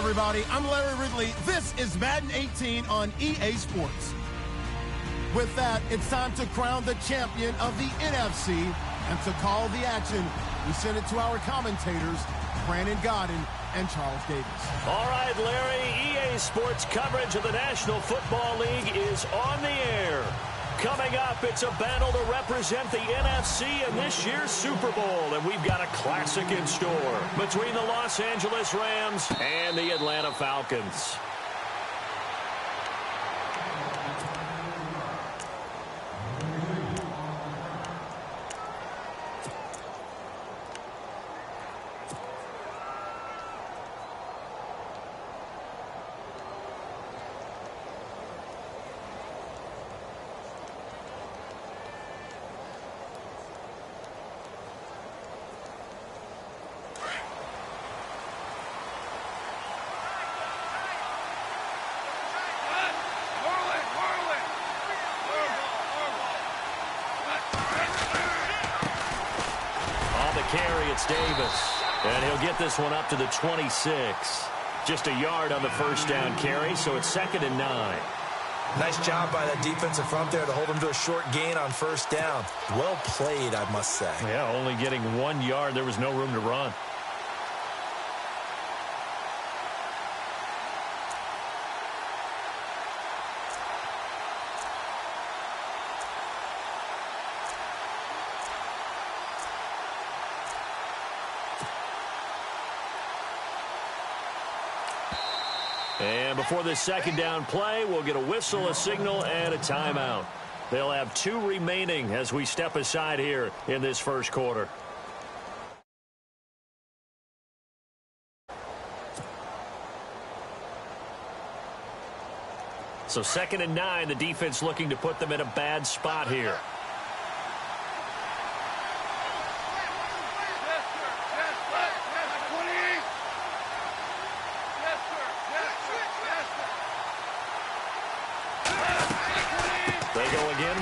everybody. I'm Larry Ridley. This is Madden 18 on EA Sports. With that, it's time to crown the champion of the NFC. And to call the action, we send it to our commentators, Brandon Godden and Charles Davis. All right, Larry, EA Sports coverage of the National Football League is on the air. Coming up, it's a battle to represent the NFC in this year's Super Bowl, and we've got a classic in store between the Los Angeles Rams and the Atlanta Falcons. Carry, it's Davis. And he'll get this one up to the 26. Just a yard on the first down carry, so it's 2nd and 9. Nice job by that defensive front there to hold him to a short gain on first down. Well played, I must say. Yeah, only getting 1 yard. There was no room to run. And before this second down play, we'll get a whistle, a signal, and a timeout. They'll have 2 remaining as we step aside here in this first quarter. So 2nd and 9, the defense looking to put them in a bad spot here.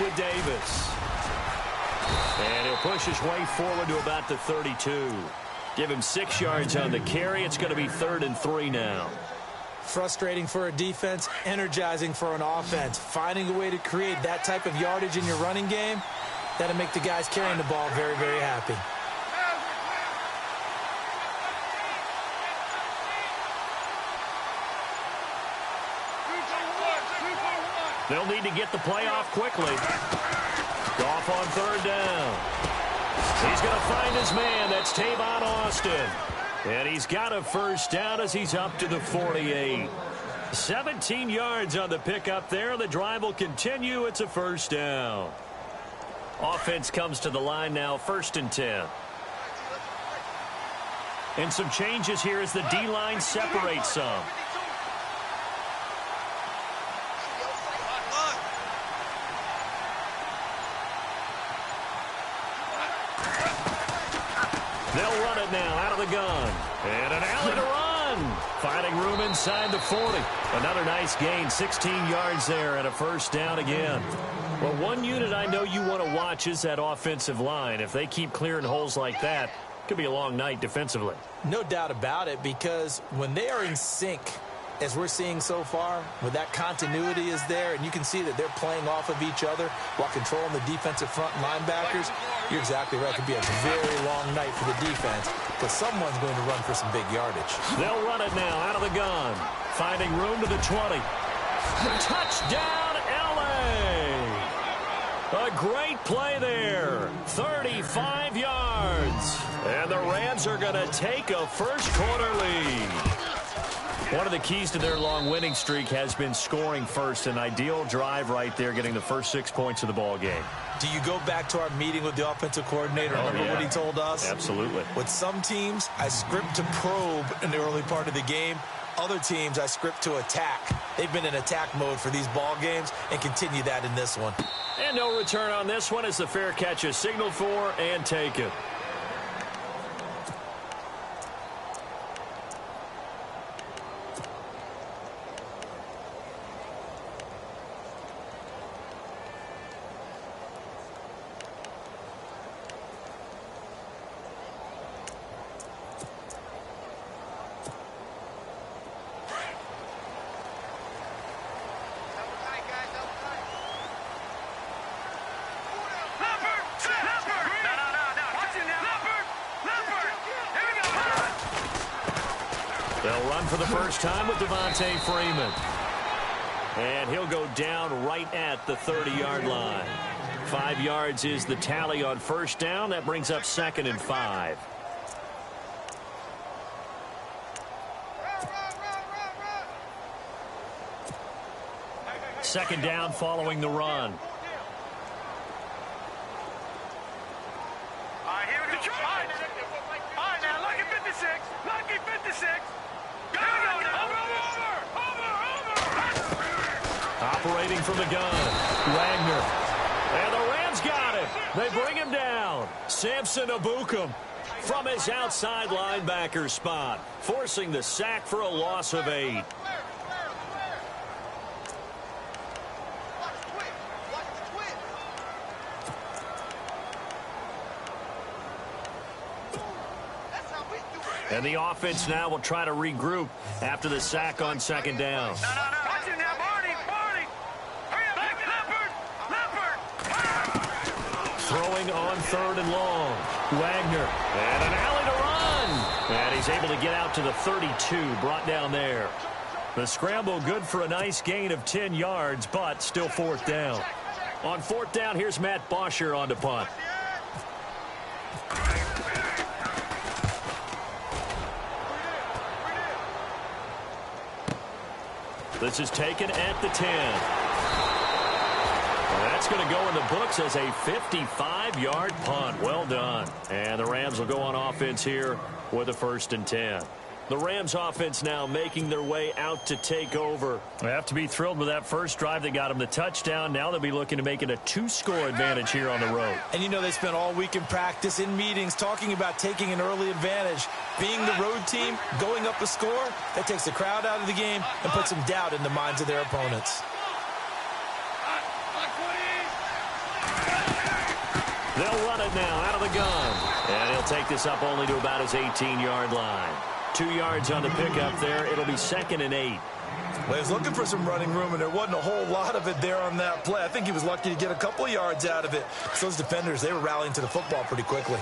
With Davis. And he'll push his way forward to about the 32. Give him 6 yards on the carry. It's going to be 3rd and 3 now. Frustrating for a defense, energizing for an offense. Finding a way to create that type of yardage in your running game, that'll make the guys carrying the ball very, very happy. They'll need to get the play off quickly. Goff on 3rd down. He's going to find his man. That's Tavon Austin. And he's got a first down as he's up to the 48. 17 yards on the pickup there. The drive will continue. It's a first down. Offense comes to the line now, 1st and 10. And some changes here as the D-line separates some. They'll run it now out of the gun. And an alley to run. Finding room inside the 40. Another nice gain, 16 yards there and a first down again. Well, one unit I know you want to watch is that offensive line. If they keep clearing holes like that, it could be a long night defensively. No doubt about it, because when they are in sync, as we're seeing so far, when that continuity is there, and you can see that they're playing off of each other while controlling the defensive front linebackers, you're exactly right. It could be a very long night for the defense, but someone's going to run for some big yardage. They'll run it now out of the gun. Finding room to the 20. Touchdown, L.A. A great play there. 35 yards. And the Rams are going to take a first-quarter lead. One of the keys to their long winning streak has been scoring first. An ideal drive right there, getting the first 6 points of the ball game. Do you go back to our meeting with the offensive coordinator? Remember what he told us? Absolutely. With some teams, I script to probe in the early part of the game. Other teams, I script to attack. They've been in attack mode for these ball games and continue that in this one. And no return on this one as the fair catch is signaled for and taken. They'll run for the first time with Devontae Freeman. And he'll go down right at the 30-yard line. 5 yards is the tally on first down. That brings up 2nd and 5. Second down following the run. Here we go. All right, now, lucky 56. Lucky 56. Go, over. Operating from the gun, Wagner. And the Rams got him. They bring him down. Samson Abukum from his outside linebacker spot, forcing the sack for a loss of 8. And the offense now will try to regroup after the sack on second down. No. Watch it now, Barney. Hurry up, Leopard. Throwing on 3rd and long. Wagner. And an alley to run. And he's able to get out to the 32, brought down there. The scramble good for a nice gain of 10 yards, but still 4th down. On 4th down, here's Matt Bosher on to punt. This is taken at the 10. That's going to go in the books as a 55-yard punt. Well done. And the Rams will go on offense here with a 1st and 10. The Rams offense now making their way out to take over. They have to be thrilled with that first drive that got them the touchdown. Now they'll be looking to make it a 2-score advantage here on the road. And you know they spent all week in practice, in meetings, talking about taking an early advantage. Being the road team, going up a score, that takes the crowd out of the game and puts some doubt in the minds of their opponents. They'll run it now out of the gun. And he'll take this up only to about his 18-yard line. 2 yards on the pickup there. It'll be 2nd and 8. Well, he was looking for some running room, and there wasn't a whole lot of it there on that play. I think he was lucky to get a couple of yards out of it. So those defenders, they were rallying to the football pretty quickly.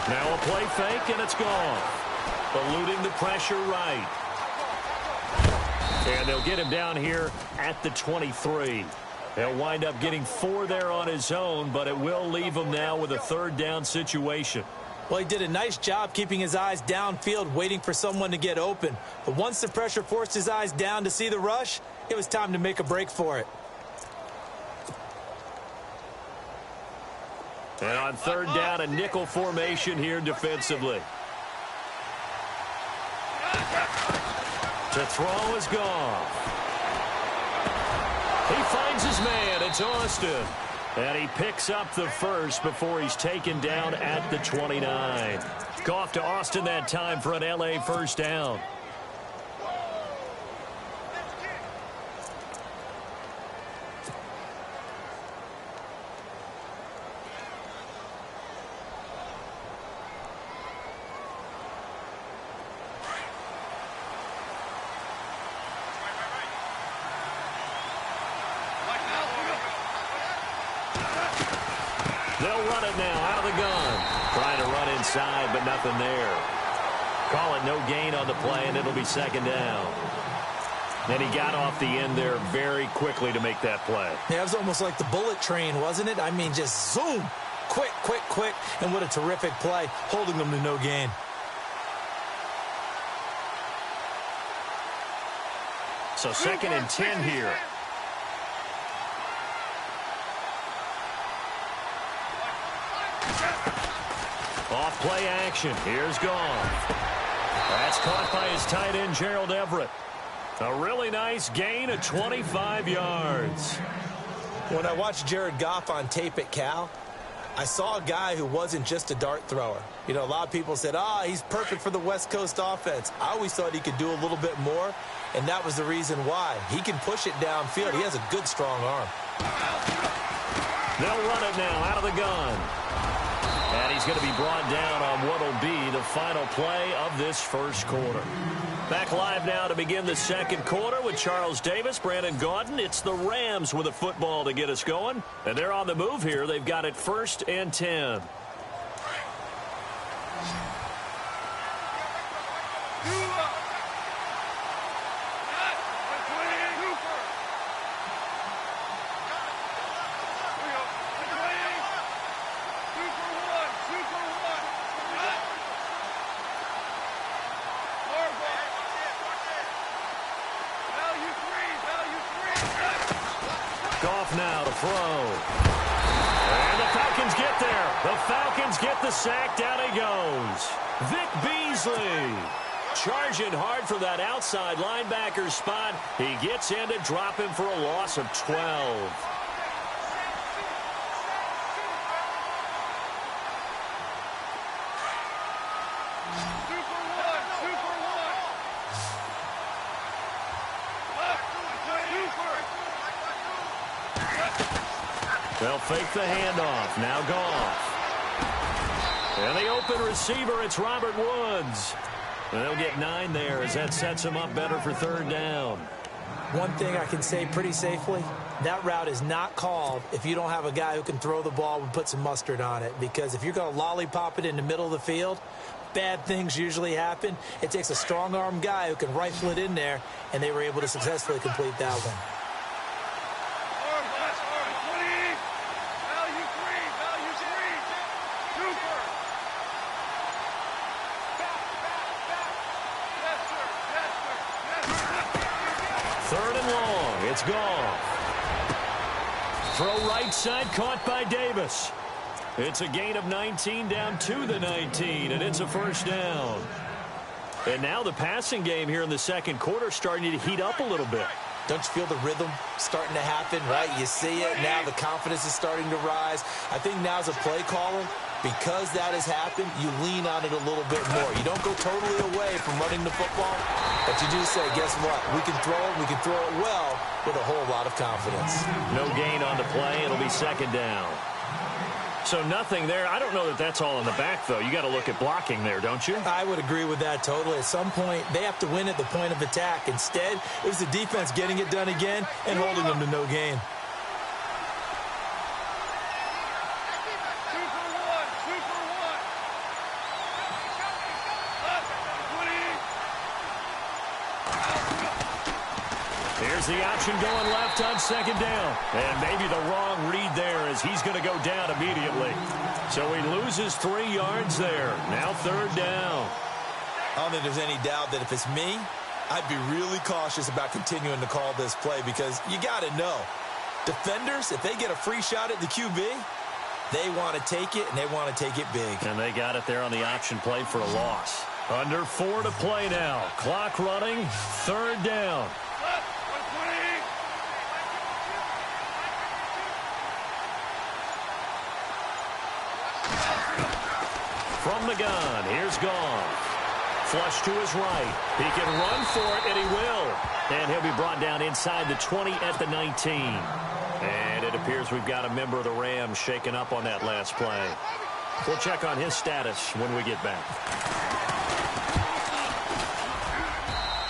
Now a play fake, and it's gone. Eluding the pressure right. And they'll get him down here at the 23. They'll wind up getting 4 there on his own, but it will leave him now with a 3rd down situation. Well, he did a nice job keeping his eyes downfield, waiting for someone to get open. But once the pressure forced his eyes down to see the rush, it was time to make a break for it. And on 3rd down, a nickel formation here defensively. To throw is gone. He finds his man. It's Austin. And he picks up the first before he's taken down at the 29. Off to Austin that time for an LA first down. They'll run it now out of the gun. Trying to run inside, but nothing there. Call it no gain on the play, and it'll be 2nd down. And he got off the end there very quickly to make that play. Yeah, it was almost like the bullet train, wasn't it? I mean, just zoom. Quick. And what a terrific play, holding them to no gain. So 2nd and 10 here. Off play action. Here's gone. That's caught by his tight end, Gerald Everett. A really nice gain of 25 yards. When I watched Jared Goff on tape at Cal, I saw a guy who wasn't just a dart thrower. You know, a lot of people said, he's perfect for the West Coast offense. I always thought he could do a little bit more, and that was the reason why. He can push it downfield. He has a good, strong arm. They'll run it now out of the gun. And he's going to be brought down on what will be the final play of this first quarter. Back live now to begin the second quarter with Charles Davis, Brandon Gaudin. It's the Rams with a football to get us going. And they're on the move here. They've got it 1st and 10. Now to throw. And the Falcons get there. The Falcons get the sack. Down he goes. Vic Beasley charging hard for that outside linebacker spot. He gets in to drop him for a loss of 12. They'll fake the handoff. Now Goff. And the open receiver, it's Robert Woods. And they'll get 9 there as that sets him up better for 3rd down. One thing I can say pretty safely, that route is not called if you don't have a guy who can throw the ball and put some mustard on it. Because if you're going to lollipop it in the middle of the field, bad things usually happen. It takes a strong-arm guy who can rifle it in there, and they were able to successfully complete that one. It's gone. Throw right side, caught by Davis. It's a gain of 19 down to the 19, and it's a 1st down. And now the passing game here in the second quarter starting to heat up a little bit. Don't you feel the rhythm starting to happen, right? You see it. Now the confidence is starting to rise. I think now as a play caller, because that has happened, you lean on it a little bit more. You don't go totally away from running the football, but you do say, guess what? We can throw it. We can throw it well with a whole lot of confidence. No gain on the play. It'll be 2nd down. So nothing there. I don't know that that's all in the back, though. You got to look at blocking there, don't you? I would agree with that totally. At some point, they have to win at the point of attack. Instead, it was the defense getting it done again and holding them to no gain. Here's the option going left on 2nd down. And maybe the wrong read there as he's going to go down immediately. So he loses 3 yards there. Now 3rd down. I don't think there's any doubt that if it's me, I'd be really cautious about continuing to call this play because you got to know. Defenders, if they get a free shot at the QB, they want to take it, and they want to take it big. And they got it there on the option play for a loss. Under 4 to play now. Clock running. 3rd down. From the gun, here's Goff. Flush to his right. He can run for it, and he will. And he'll be brought down inside the 20 at the 19. And it appears we've got a member of the Rams shaken up on that last play. We'll check on his status when we get back.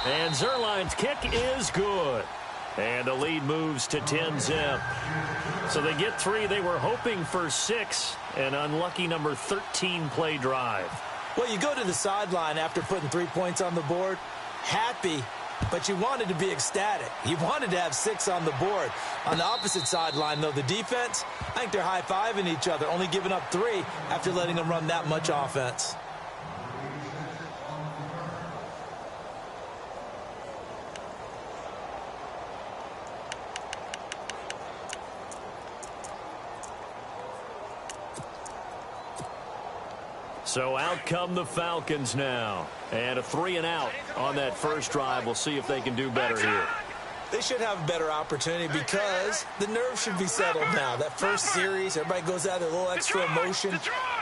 And Zerline's kick is good. And the lead moves to 10-zip. So they get 3. They were hoping for 6. An unlucky number 13 play drive. Well, you go to the sideline after putting 3 points on the board, happy, but you wanted to be ecstatic. You wanted to have 6 on the board. On the opposite sideline, though, the defense, I think they're high-fiving each other, only giving up 3 after letting them run that much offense. So out come the Falcons now. And a 3-and-out on that first drive. We'll see if they can do better here. They should have a better opportunity because the nerves should be settled now. That first series, everybody goes out with a little extra emotion.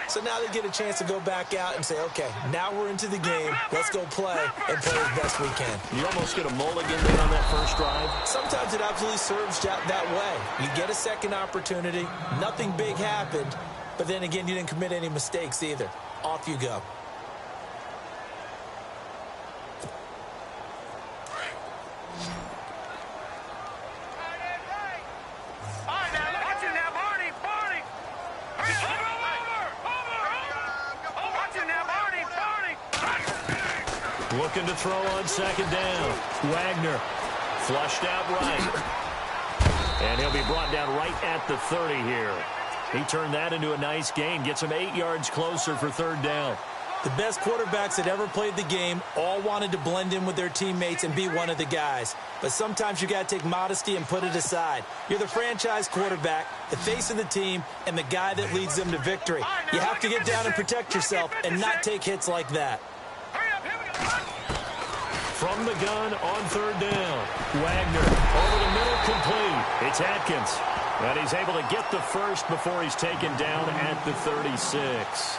So now they get a chance to go back out and say, okay, now we're into the game. Let's go play and play as best we can. You almost get a mulligan there on that first drive. Sometimes it absolutely serves that way. You get a second opportunity. Nothing big happened. But then again, you didn't commit any mistakes either. Off you go. Looking to throw on second down. Wagner flushed out right. And he'll be brought down right at the 30 here. He turned that into a nice gain. Gets him 8 yards closer for third down. The best quarterbacks that ever played the game all wanted to blend in with their teammates and be one of the guys. But sometimes you got to take modesty and put it aside. You're the franchise quarterback, the face of the team, and the guy that leads them to victory. You have to get down and protect yourself and not take hits like that. From the gun on third down. Wagner over the middle, complete. It's Atkins. And he's able to get the first before he's taken down at the 36.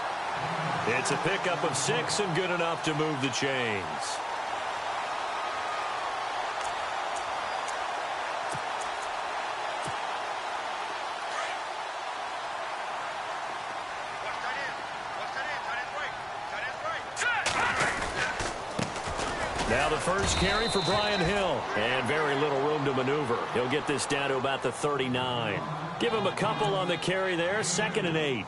It's a pickup of 6 and good enough to move the chains. Now the first carry for Brian Hill. And very little room to maneuver. He'll get this down to about the 39. Give him a couple on the carry there. 2nd and 8.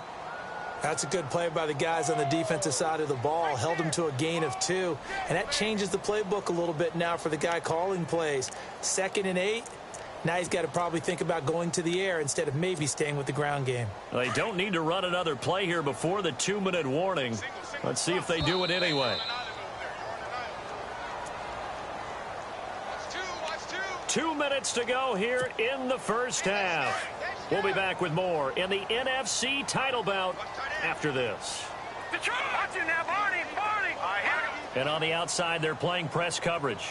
That's a good play by the guys on the defensive side of the ball. Held him to a gain of 2. And that changes the playbook a little bit now for the guy calling plays. 2nd and 8. Now he's got to probably think about going to the air instead of maybe staying with the ground game. They don't need to run another play here before the 2-minute warning. Let's see if they do it anyway. 2 minutes to go here in the first half. We'll be back with more in the NFC title bout after this. And on the outside, they're playing press coverage.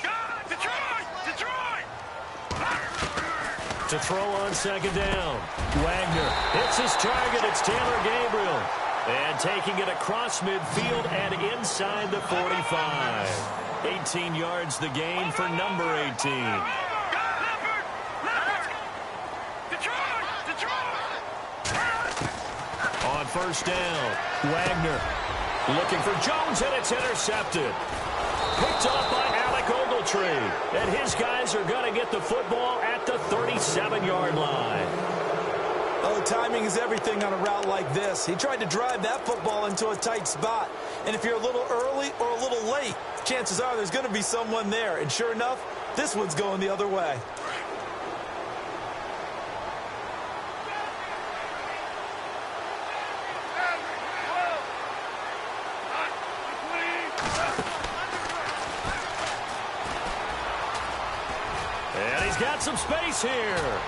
To throw on second down. Wagner hits his target. It's Taylor Gabriel. And taking it across midfield and inside the 45. 18 yards the gain for number 18. On first down, Wagner looking for Jones, and it's intercepted. Picked up by Alec Ogletree. And his guys are going to get the football at the 37-yard line. Oh, timing is everything on a route like this. He tried to drive that football into a tight spot. And if you're a little early or a little late, chances are there's going to be someone there. And sure enough, this one's going the other way. Got some space here.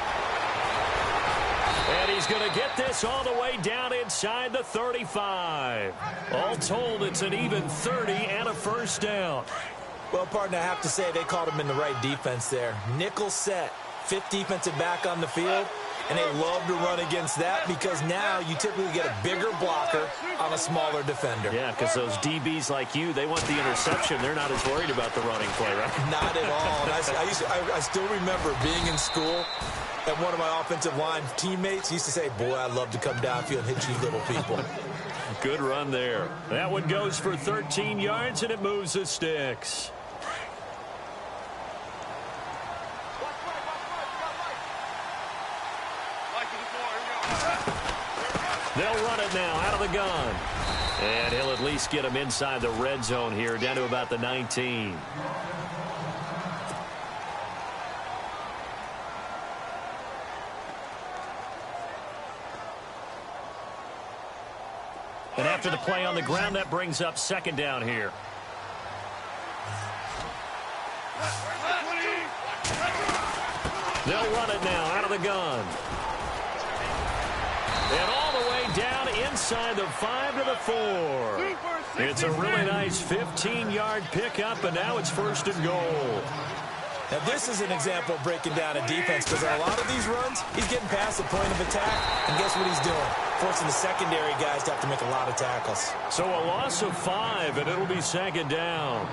And he's going to get this all the way down inside the 35. All told, it's an even 30 and a first down. Well, partner, I have to say they caught him in the right defense there. Nickel set, 5th defensive back on the field, and they love to run against that because now you typically get a bigger blocker on a smaller defender. Yeah, because those DBs like you, they want the interception. They're not as worried about the running play, right? Not at all. And I still remember being in school, and one of my offensive line teammates used to say, boy, I'd love to come downfield and hit you little people. Good run there. That one goes for 13 yards, and it moves the sticks. They'll run it now out of the gun. And he'll at least get him inside the red zone here, down to about the 19. And after the play on the ground, that brings up second down here. They'll run it now out of the gun. And all the way down inside the 5 to the 4. It's a really nice 15-yard pickup, and now it's 1st and goal. Now, this is an example of breaking down a defense because on a lot of these runs, he's getting past the point of attack, and guess what he's doing? Forcing the secondary guys to have to make a lot of tackles. So a loss of 5, and it'll be second down.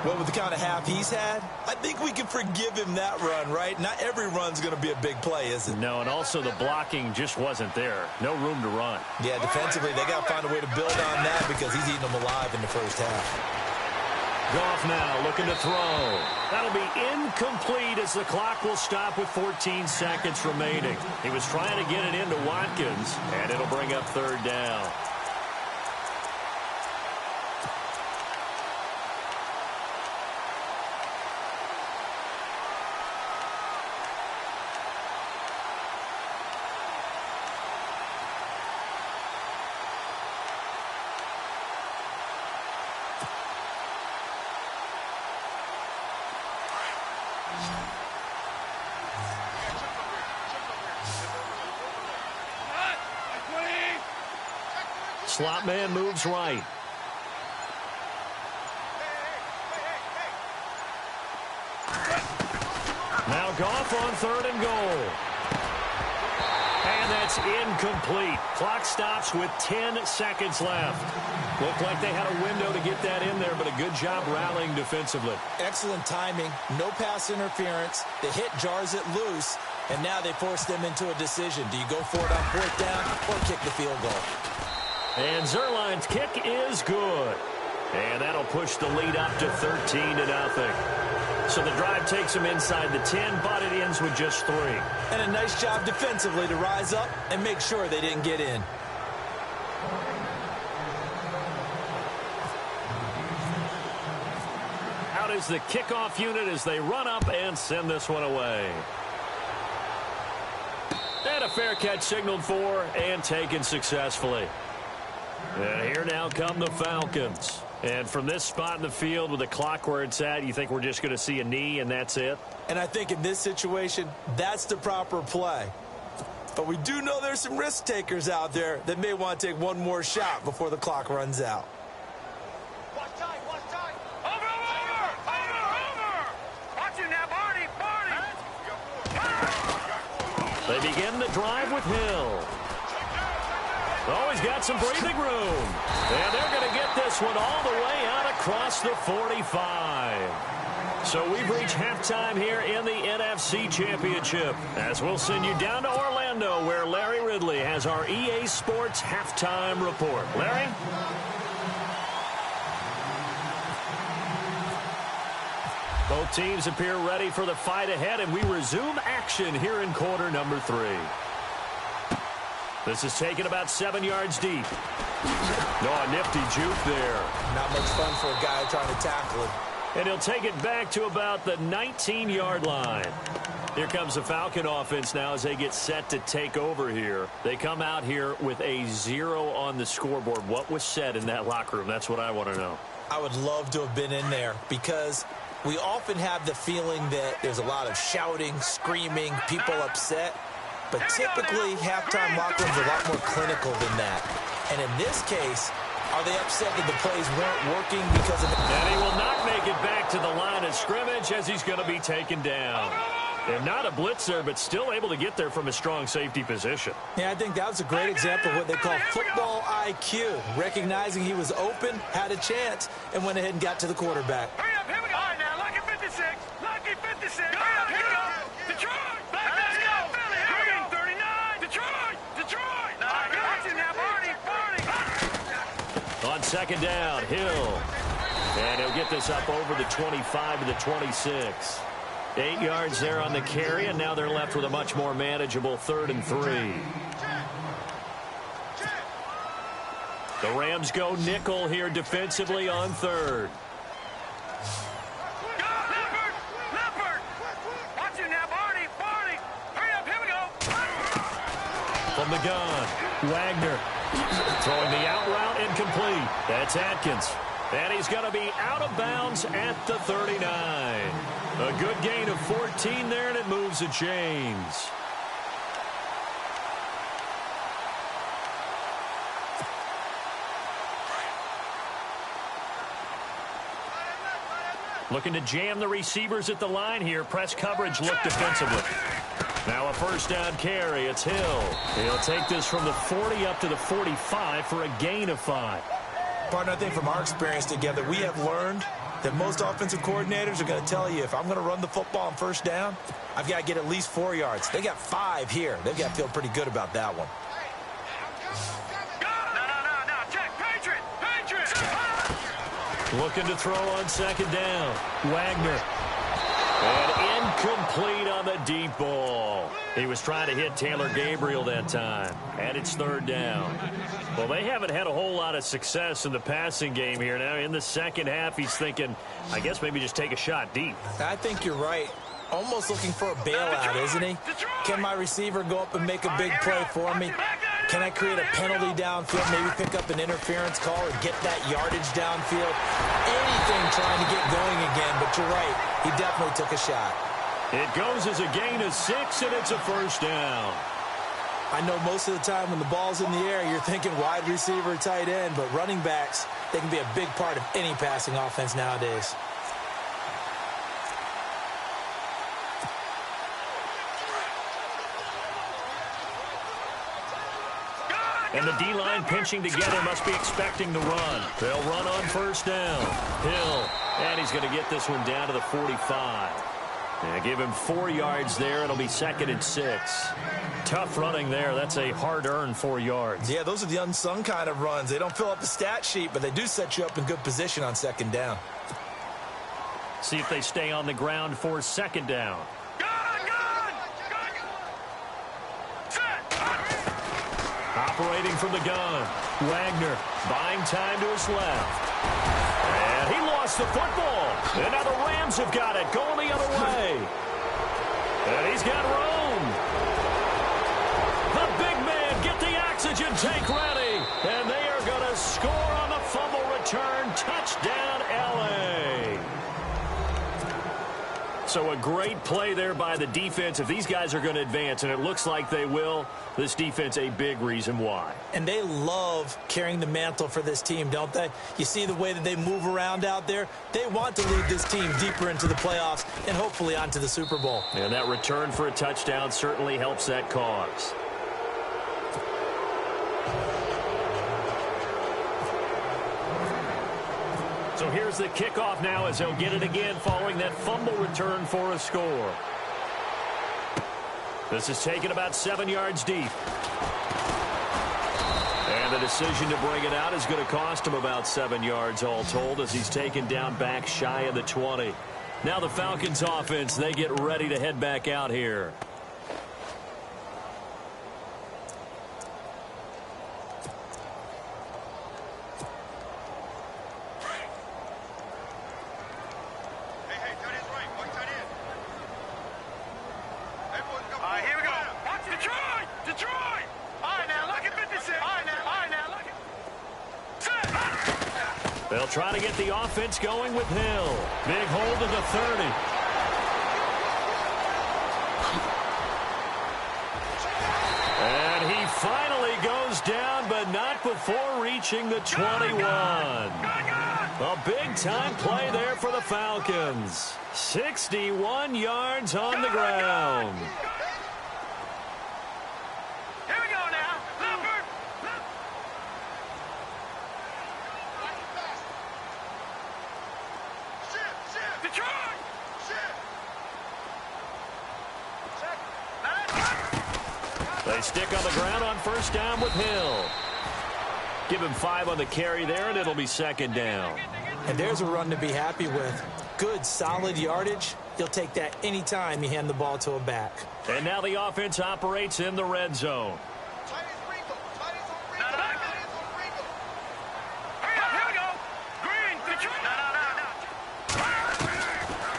Well, with the kind of half he's had, I think we can forgive him that run, right? Not every run's going to be a big play, is it? No, and also the blocking just wasn't there. No room to run. Yeah, defensively, they got to find a way to build on that because he's eating them alive in the first half. Goff now looking to throw. That'll be incomplete as the clock will stop with 14 seconds remaining. He was trying to get it into Watkins, and it'll bring up third down. Slot man moves right. Now Goff on 3rd and goal. And that's incomplete. Clock stops with 10 seconds left. Looked like they had a window to get that in there, but a good job rallying defensively. Excellent timing. No pass interference. The hit jars it loose, and now they force them into a decision. Do you go for it on 4th down or kick the field goal? And Zerline's kick is good. And that'll push the lead up to 13-0. So the drive takes them inside the 10, but it ends with just 3. And a nice job defensively to rise up and make sure they didn't get in. Out is the kickoff unit as they run up and send this one away. And a fair catch signaled for and taken successfully. And here now come the Falcons. And from this spot in the field with the clock where it's at, you think we're just going to see a knee and that's it? And I think in this situation, that's the proper play. But we do know there's some risk takers out there that may want to take one more shot before the clock runs out. Watch time, watch time. Over. Watch it now, Barney. They begin the drive with Hill. Oh, he's got some breathing room. And they're going to get this one all the way out across the 45. So we've reached halftime here in the NFC Championship, as we'll send you down to Orlando, where Larry Ridley has our EA Sports halftime report. Larry? Both teams appear ready for the fight ahead, and we resume action here in quarter number 3. This is taken about 7 yards deep. No, a nifty juke there. Not much fun for a guy trying to tackle him. And he'll take it back to about the 19-yard line. Here comes the Falcon offense now as they get set to take over here. They come out here with a 0 on the scoreboard. What was said in that locker room? That's what I want to know. I would love to have been in there because we often have the feeling that there's a lot of shouting, screaming, people upset. But typically, halftime locker rooms are a lot more clinical than that. And in this case, are they upset that the plays weren't working because of... And he will not make it back to the line of scrimmage as he's going to be taken down. They're not a blitzer, but still able to get there from a strong safety position. Yeah, I think that was a great example of what they call football IQ. Recognizing he was open, had a chance, and went ahead and got to the quarterback. Hurry up, here we go. All right, now, Lucky 56. Lucky 56. Hurry up, here we go. Detroit. Let's go. Philly, here we go. 39. Detroit. All right, watch it now, Barney. On second down, Hill. And he'll get this up over the 25 to the 26. 8 yards there on the carry, and now they're left with a much more manageable 3rd and 3. The Rams go nickel here defensively on 3rd. Leopard. Watch it now, Barney. Hurry up, here we go. From the gun, Wagner throwing the out route incomplete. That's Atkins. And he's going to be out of bounds at the 39. A good gain of 14 there, and it moves the chains. Looking to jam the receivers at the line here. Press coverage look defensively. Now a first down carry. It's Hill. He'll take this from the 40 up to the 45 for a gain of 5. Partner, I think from our experience together, we have learned that most offensive coordinators are going to tell you, if I'm going to run the football on first down, I've got to get at least 4 yards. They got 5 here. They've got to feel pretty good about that one. Looking to throw on second down. Wagner. And incomplete on the deep ball. He was trying to hit Taylor Gabriel that time. And it's third down. Well, they haven't had a whole lot of success in the passing game here. Now, in the second half, he's thinking, I guess maybe just take a shot deep. I think you're right. Almost looking for a bailout, isn't he? Can my receiver go up and make a big play for me? Can I create a penalty downfield, maybe pick up an interference call or get that yardage downfield? Anything trying to get going again, but you're right. He definitely took a shot. It goes as a gain of 6, and it's a first down. I know most of the time when the ball's in the air, you're thinking wide receiver, tight end, but running backs, they can be a big part of any passing offense nowadays. And the D-line pinching together must be expecting the run. They'll run on first down. Hill, and he's going to get this one down to the 45. And give him 4 yards there. It'll be 2nd and 6. Tough running there. That's a hard-earned 4 yards. Yeah, those are the unsung kind of runs. They don't fill up the stat sheet, but they do set you up in good position on second down. See if they stay on the ground for second down. Operating from the gun. Wagner buying time to his left. And he lost the football. And now the Rams have got it, going the other way. And he's got room. The big man, get the oxygen tank ready. And they are going to score on the fumble return. Touchdown, L.A. So a great play there by the defense. If these guys are going to advance, and it looks like they will, this defense a big reason why. And they love carrying the mantle for this team, don't they? You see the way that they move around out there? They want to lead this team deeper into the playoffs and hopefully onto the Super Bowl. And that return for a touchdown certainly helps that cause. So here's the kickoff now as they'll get it again following that fumble return for a score. This is taken about 7 yards deep. And the decision to bring it out is going to cost him about 7 yards all told as he's taken down back shy of the 20. Now the Falcons offense, they get ready to head back out here. They'll try to get the offense going with Hill. Big hold of the 30. And he finally goes down, but not before reaching the 21. A big-time play there for the Falcons. 61 yards on the ground. They stick on the ground on first down with Hill. Give him 5 on the carry there, and it'll be second down. And there's a run to be happy with. Good, solid yardage. You'll take that anytime you hand the ball to a back. And now the offense operates in the red zone.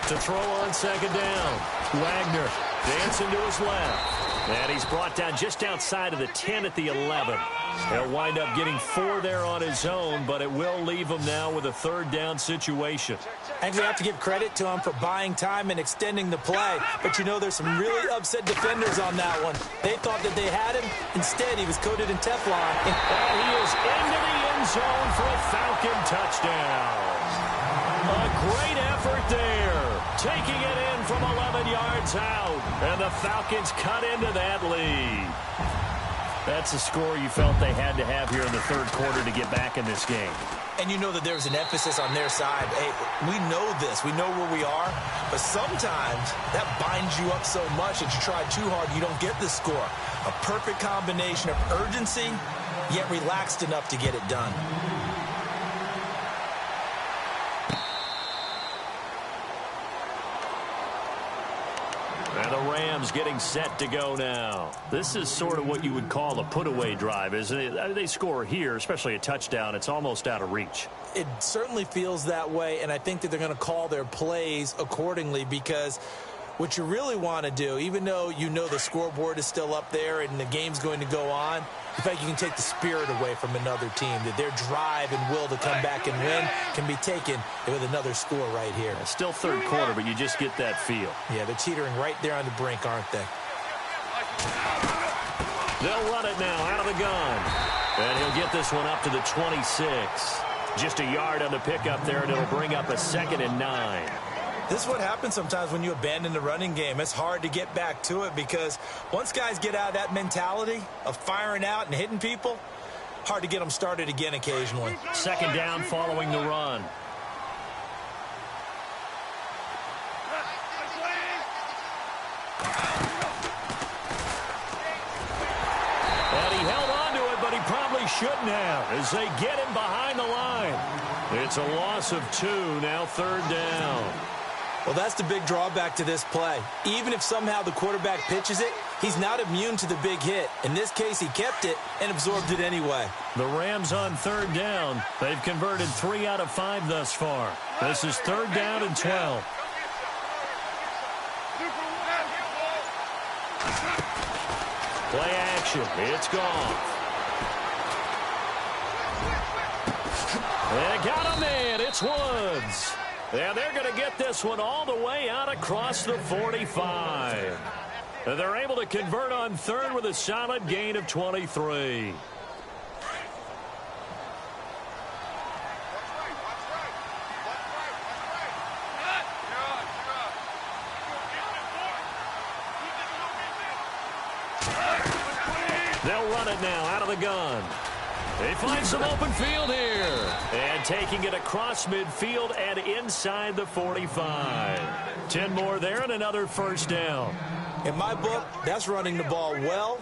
To throw on second down. Wagner dancing to his left. And he's brought down just outside of the 10 at the 11. He'll wind up getting 4 there on his own, but it will leave him now with a third down situation. I think we have to give credit to him for buying time and extending the play. But, you know, there's some really upset defenders on that one. They thought that they had him. Instead, he was coated in Teflon. And he is into the end zone for a Falcon touchdown. A great effort there. Taking it in from 11 yards out. And the Falcons cut into that lead. That's a score you felt they had to have here in the third quarter to get back in this game. And you know that there's an emphasis on their side. Hey, we know this. We know where we are. But sometimes that binds you up so much that you try too hard, you don't get the score. A perfect combination of urgency, yet relaxed enough to get it done. And the Rams getting set to go now. This is sort of what you would call a put-away drive, isn't it? They score here, especially a touchdown. It's almost out of reach. It certainly feels that way, and I think that they're going to call their plays accordingly, because what you really want to do, even though you know the scoreboard is still up there and the game's going to go on, in fact, you can take the spirit away from another team, that their drive and will to come back and win can be taken with another score right here. It's still third quarter, but you just get that feel. Yeah, they're teetering right there on the brink, aren't they? They'll run it now out of the gun. And he'll get this one up to the 26. Just a yard on the pickup there, and it'll bring up a 2nd and 9. This is what happens sometimes when you abandon the running game. It's hard to get back to it, because once guys get out of that mentality of firing out and hitting people, hard to get them started again occasionally. 2nd down following the run. And he held on to it, but he probably shouldn't have, as they get him behind the line. It's a loss of 2, now 3rd down. Well, that's the big drawback to this play. Even if somehow the quarterback pitches it, he's not immune to the big hit. In this case, he kept it and absorbed it anyway. The Rams on 3rd down. They've converted 3 out of 5 thus far. This is 3rd down and 12. Play action. It's gone. And got him in. It's Woods. And they're going to get this one all the way out across the 45. And they're able to convert on 3rd with a solid gain of 23. They'll run it now out of the gun. They find some open field here. And taking it across midfield and inside the 45. 10 more there and another 1st down. In my book, that's running the ball well,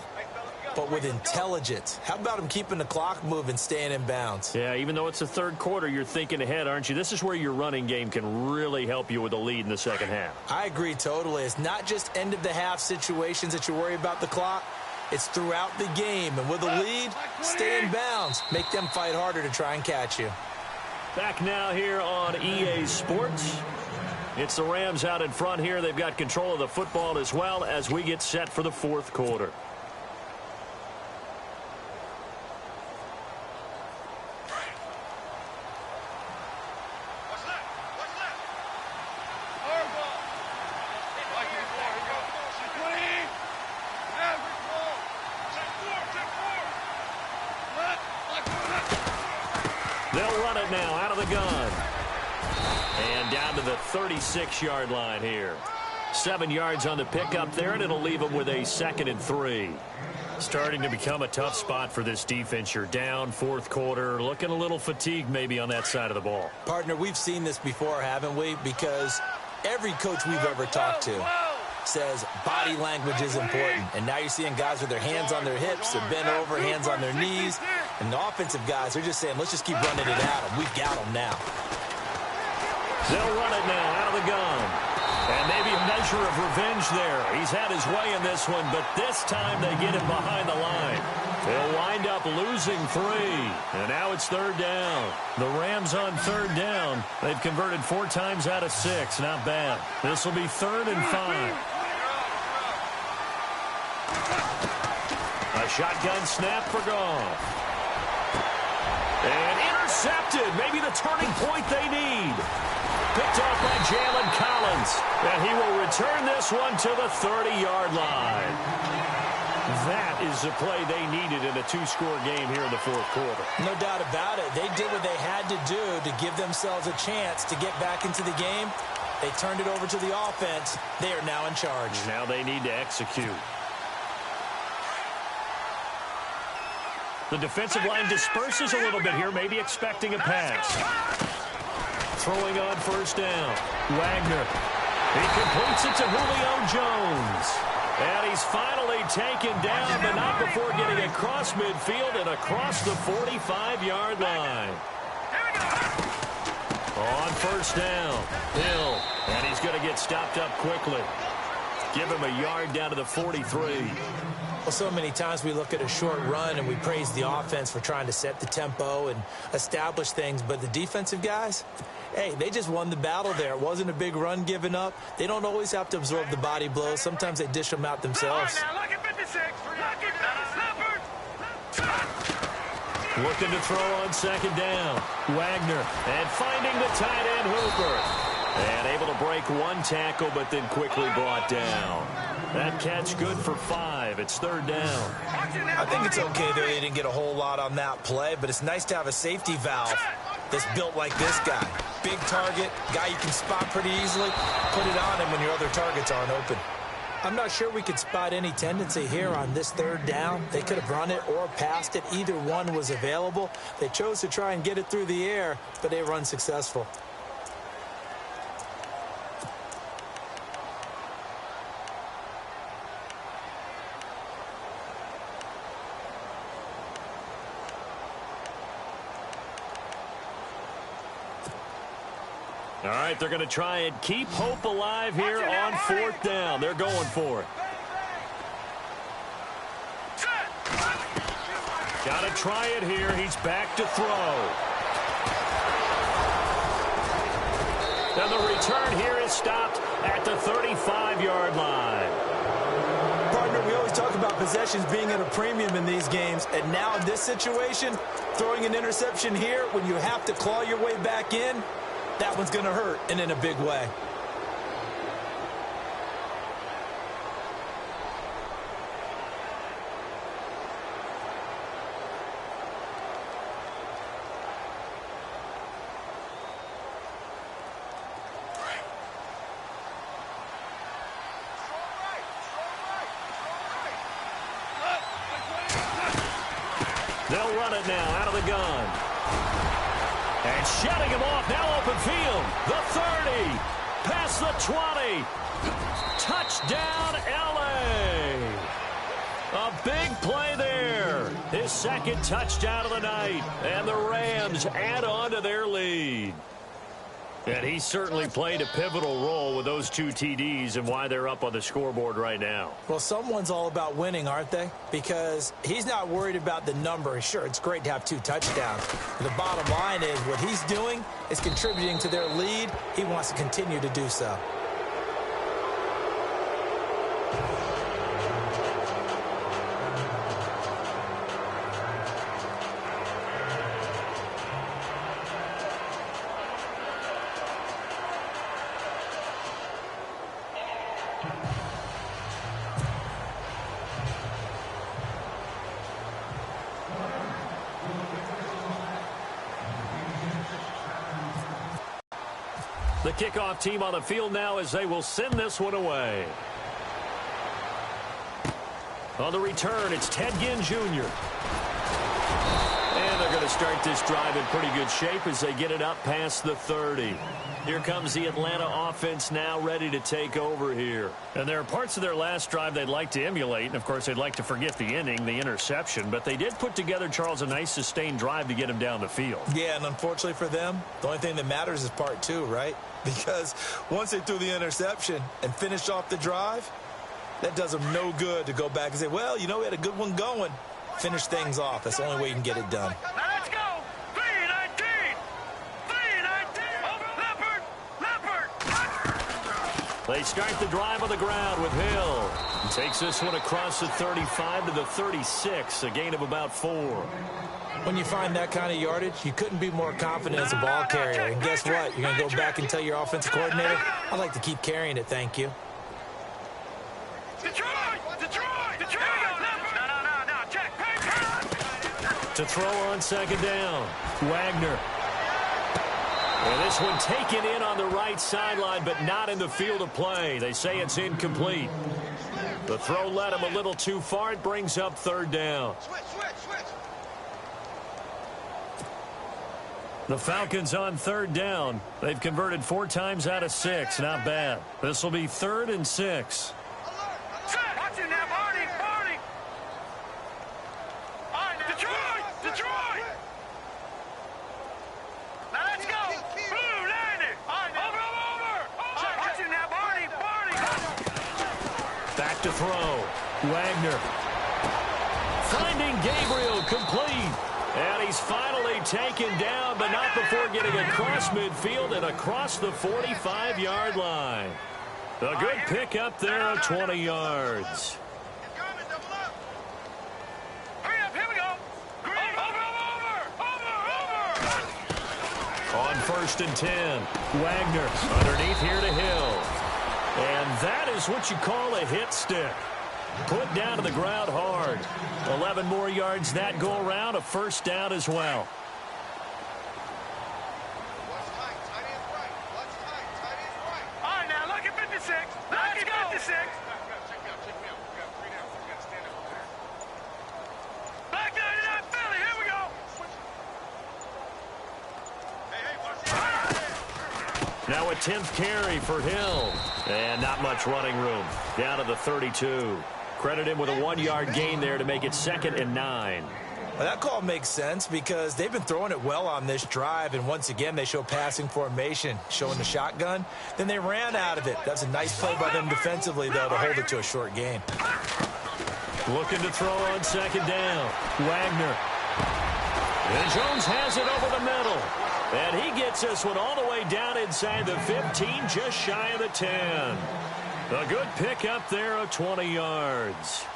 but with intelligence. How about him keeping the clock moving, staying in bounds? Yeah, even though it's the third quarter, you're thinking ahead, aren't you? This is where your running game can really help you with a lead in the second half. I agree totally. It's not just end-of-the-half situations that you worry about the clock. It's throughout the game. And with a lead, stay in bounds. Make them fight harder to try and catch you. Back now here on EA Sports. It's the Rams out in front here. They've got control of the football as well as we get set for the 4th quarter. They'll run it now out of the gun. And down to the 36-yard line here. 7 yards on the pickup there, and it'll leave them with a 2nd and 3. Starting to become a tough spot for this defense. You're down 4th quarter, looking a little fatigued maybe on that side of the ball. Partner, we've seen this before, haven't we? Because every coach we've ever talked to says body language is important. And now you're seeing guys with their hands on their hips, they're bent over, hands on their knees. And the offensive guys are just saying, let's just keep running it at them. We've got them now. They'll run it now out of the gun. And maybe a measure of revenge there. He's had his way in this one, but this time they get him behind the line. They'll wind up losing 3. And now it's 3rd down. The Rams on 3rd down. They've converted 4 times out of 6. Not bad. This will be 3rd and 5. A shotgun snap for Goff. And intercepted. Maybe the turning point they need. Picked off by Jalen Collins. And he will return this one to the 30-yard line. That is the play they needed in a 2-score game here in the 4th quarter. No doubt about it. They did what they had had to do to give themselves a chance to get back into the game. They turned it over to the offense. They are now in charge. Now they need to execute. The defensive line disperses a little bit here, maybe expecting a pass. Throwing on first down. Wagner. He completes it to Julio Jones. And he's finally taken down, but not before getting across midfield and across the 45-yard line. On first down, Hill. And he's going to get stopped up quickly. Give him a yard down to the 43. Well, so many times we look at a short run and we praise the offense for trying to set the tempo and establish things. But the defensive guys, hey, they just won the battle there. It wasn't a big run given up. They don't always have to absorb the body blows. Sometimes they dish them out themselves. Looking to throw on second down. Wagner. And finding the tight end Hooper. And able to break one tackle, but then quickly brought down. That catch good for 5. It's third down. I think it's okay that they didn't get a whole lot on that play, but it's nice to have a safety valve that's built like this guy. Big target, guy you can spot pretty easily. Put it on him when your other targets aren't open. I'm not sure we could spot any tendency here on this third down. They could have run it or passed it. Either one was available. They chose to try and get it through the air, but they were unsuccessful. All right, they're going to try and keep hope alive here on fourth down. They're going for it. Got to try it here. He's back to throw. And the return here is stopped at the 35-yard line. Partner, we always talk about possessions being at a premium in these games. And now in this situation, throwing an interception here when you have to claw your way back in, that one's going to hurt, and in a big way. They'll run it now out of the gun. And shutting him off, now open field. The 30, past the 20. Touchdown, L.A. A big play there. His second touchdown of the night. And the Rams add on to their lead. And he certainly played a pivotal role with those 2 TDs and why they're up on the scoreboard right now. Well, someone's all about winning, aren't they? Because he's not worried about the number. Sure, it's great to have 2 touchdowns. But the bottom line is what he's doing is contributing to their lead. He wants to continue to do so. The kickoff team on the field now as they will send this one away. On the return, it's Ted Ginn Jr. And they're going to start this drive in pretty good shape as they get it up past the 30. Here comes the Atlanta offense now ready to take over here. And there are parts of their last drive they'd like to emulate. And, of course, they'd like to forget the inning, the interception. But they did put together, Charles, a nice sustained drive to get him down the field. Yeah, and unfortunately for them, the only thing that matters is part 2, right? Because once they threw the interception and finished off the drive, that does them no good to go back and say, well, you know, we had a good one going. Finish things off. That's the only way you can get it done. Now let's go. 3-19. 3-19. Leopard. They start the drive on the ground with Hill. He takes this one across the 35 to the 36, a gain of about 4. When you find that kind of yardage, you couldn't be more confident as a ball carrier. And guess what? You're going to go back and tell your offensive coordinator, I'd like to keep carrying it, thank you. Detroit! No, check. To throw on second down, Wagner. And this one taken in on the right sideline, but not in the field of play. They say it's incomplete. The throw led him a little too far. It brings up third down. The Falcons on third down. They've converted 4 times out of 6. Not bad. This will be 3rd and 6. Watch it now, Barney. Detroit. Now let's go. Blue, land it. Over. Watch it now, Barney. Back to throw. Wagner. Finding Gabriel, complete. And he's finally taken down, but not before getting across midfield and across the 45-yard line. A good pickup there of 20 yards. Hurry up, here we go. Over. On 1st and 10, Wagner underneath here to Hill. And that is what you call a hit stick. Put down to the ground hard. 11 more yards that go around, a first down as well. All right, now look at 56. Look at 56. Back 99, Philly, here we go. Now a 10th carry for Hill. And not much running room. Down to the 32. Credit him with a 1-yard gain there to make it 2nd and 9. Well, that call makes sense because they've been throwing it well on this drive, and once again they show passing formation, showing the shotgun. Then they ran out of it. That's a nice play by them defensively, though, to hold it to a short gain. Looking to throw on 2nd down. Wagner. And Jones has it over the middle. And he gets this one all the way down inside the 15, just shy of the 10. A good pickup there of 20 yards.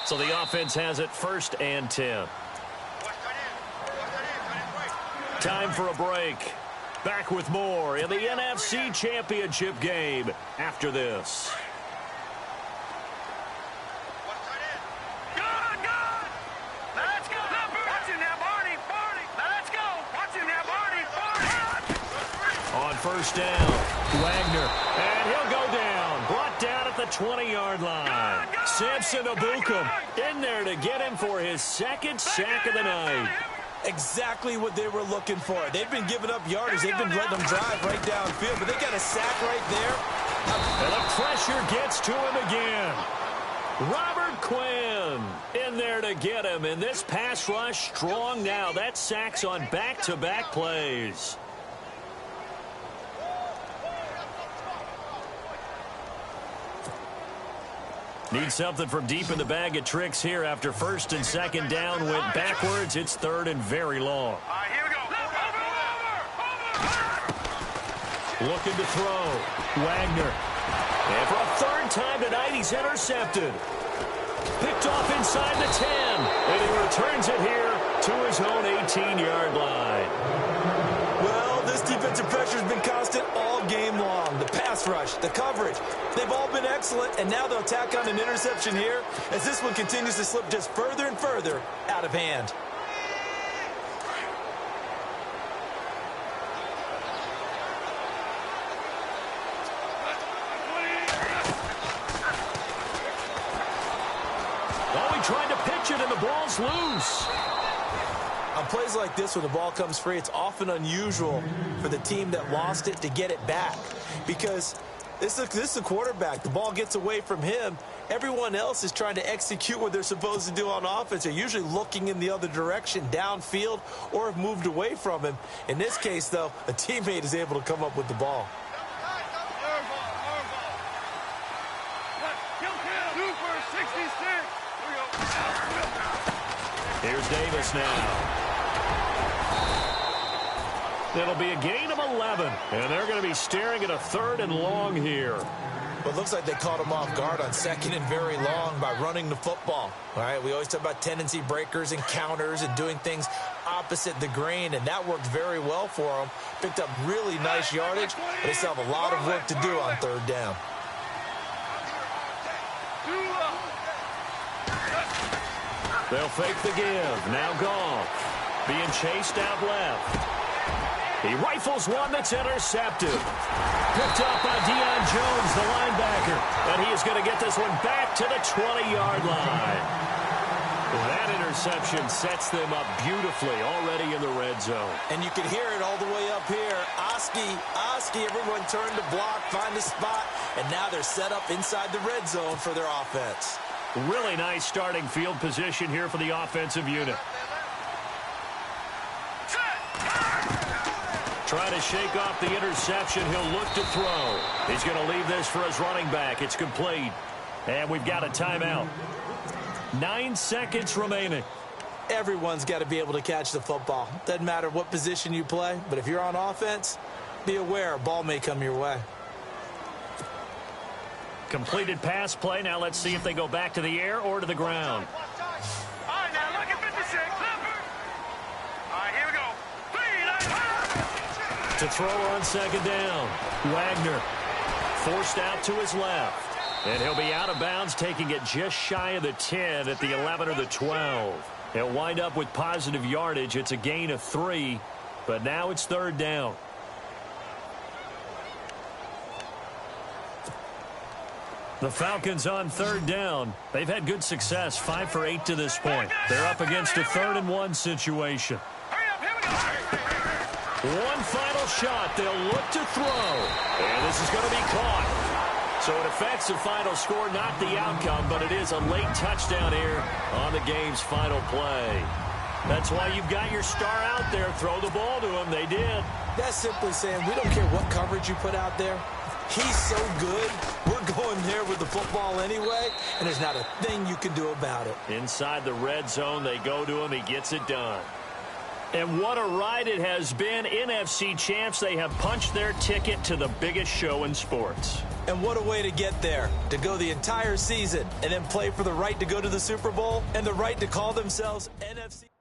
So the offense has it 1st and 10. Time for a break. Back with more in the NFC Championship game after this. On 1st down, Wagner, and he'll go down. Brought down at the 20-yard line. Samson Abukum in there to get him for his 2nd sack of the night. Exactly what they were looking for. They've been giving up yardage. They've been letting them drive right downfield, but they got a sack right there. And the pressure gets to him again. Robert Quinn in there to get him, and this pass rush strong now. That sack's on back-to-back plays. Need something from deep in the bag of tricks here after 1st and 2nd down went backwards. It's 3rd and very long. All right, here we go. Over. Looking to throw. Wagner. And for a 3rd time tonight, he's intercepted. Picked off inside the 10. And he returns it here to his own 18-yard line. Well, this defensive pressure has been constant all game long. The pass rush, the coverage, they've all been excellent, and now they'll tack on an interception here as this one continues to slip just further and further out of hand. Oh, he tried to pitch it, and the ball's loose. On plays like this, when the ball comes free, it's often unusual for the team that lost it to get it back because this is a quarterback. The ball gets away from him. Everyone else is trying to execute what they're supposed to do on offense. They're usually looking in the other direction, downfield, or have moved away from him. In this case, though, a teammate is able to come up with the ball. Here's Davis now. It'll be a gain of 11, and they're going to be staring at a 3rd and long here. Well, it looks like they caught him off guard on 2nd and very long by running the football. All right, we always talk about tendency breakers and counters and doing things opposite the grain, and that worked very well for them. Picked up really nice yardage, but they still have a lot of work to do on 3rd down. They'll fake the give. Now Goff. being chased out left. He rifles one that's intercepted. Picked up by Deion Jones, the linebacker. And he is going to get this one back to the 20-yard line. That interception sets them up beautifully already in the red zone. And you can hear it all the way up here. Oski, everyone turned to block, find a spot, and now they're set up inside the red zone for their offense. Really nice starting field position here for the offensive unit. Trying to shake off the interception. He'll look to throw. He's going to leave this for his running back. It's complete. And we've got a timeout. 9 seconds remaining. Everyone's got to be able to catch the football. Doesn't matter what position you play, but if you're on offense, be aware a ball may come your way. Completed pass play. Now let's see if they go back to the air or to the ground. All right, now look at 56. All right, here we go. To throw on second down. Wagner forced out to his left. And he'll be out of bounds, taking it just shy of the 10 at the 11 or the 12. He'll wind up with positive yardage. It's a gain of 3, but now it's third down. The Falcons on third down. They've had good success, 5 for 8 to this point. They're up against a 3rd and 1 situation. One final shot. They'll look to throw. And this is going to be caught. So it affects the final score, not the outcome, but it is a late touchdown here on the game's final play. That's why you've got your star out there. Throw the ball to him. They did. That's simply saying we don't care what coverage you put out there. He's so good. We're going there with the football anyway, and there's not a thing you can do about it. Inside the red zone, they go to him. He gets it done. And what a ride it has been. NFC champs, they have punched their ticket to the biggest show in sports. And what a way to get there, to go the entire season and then play for the right to go to the Super Bowl and the right to call themselves NFC.